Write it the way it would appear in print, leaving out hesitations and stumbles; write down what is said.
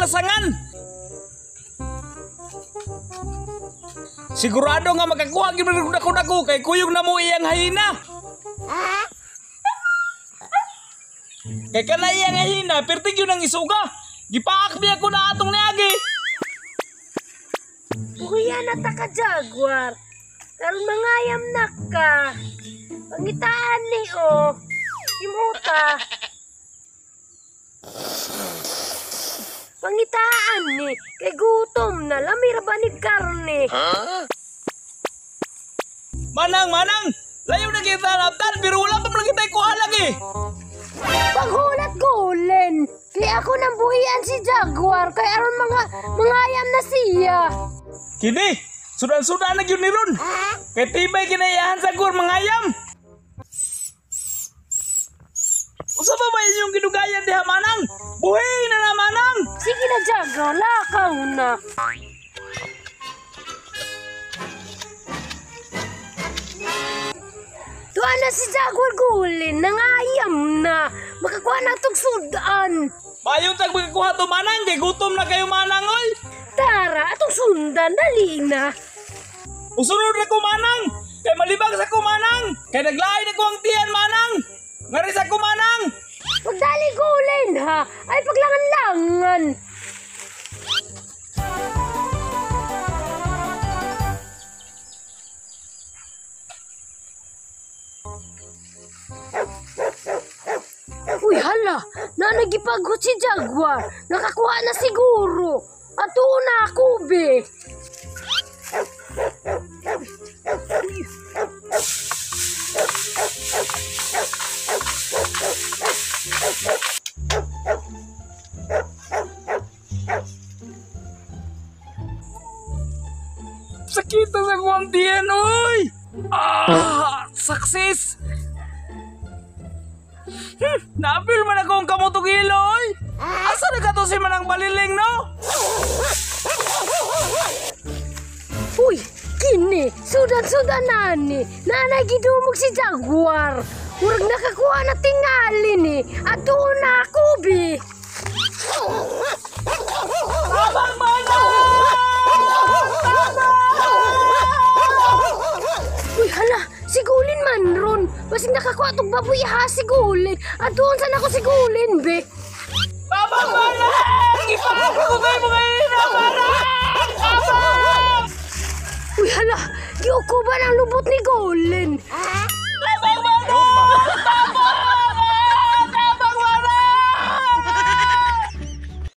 lasangan. Sigurado nga makakuha gyud dako kay kuyog na mo iyang hina. Kay kana iyang hina, perti gyud nang isuga. Gipaak biya ko na atong niagi. Kuya na ta ka Jaguar. Karon mangayam na ka. Pangitaan ni o. Imuta. Pangitaan ni. Kay gutom na. Lamira ba ni karne? Manang. Layo na kita naptan. Pero wala pa lang kita ikuha lagi. Paghulat gulen. Kaya ako nang buhian si Jaguar. Kay aron mangayam na siya. Kini, sudan-sudan na yun ni Ron. Kaya tibay kinayahan sa gur mangayam. Usa pa ba yung ginugayan diha manang? Buhay na na manang. Sige na Jaguar, lakaw na. Tuwa na si Jaguar gulen, nangayam na. Makakuha na itong sudan. Bayong tag magkuha to manang, kay gutom na kayo manang oy. Tara, atong sundan, dali na. Usunod na ko manang, kay malibag sa ko manang. Kay naglain na ko ang tiyan manang. Ngari sa ko manang. Pagdali gulen ha, ay paglangan-langan. Uy hala, nanagipagod si Jaguar. Nakakuha na siguro. Ato na ako be. Sakita sa kuwang tiyan oy. Success. Napil man akong kamutugilo oy. Asa na ka to si manang baliling no? Uy, kini, sudan-sudan nani. Nanay gidumog si Jaguar. Murag nakakuha na tingali ni. Ato na ako be. Abang manang! Uy hala, sigulin man ron. Basing nakakuha tong baboy ha, sigulin. At doon saan ako sigulin, be? Abang manang! Ipakak ko kayo mga ina, manang! Abang! Uy hala, giukuban ang lubot ni Golen.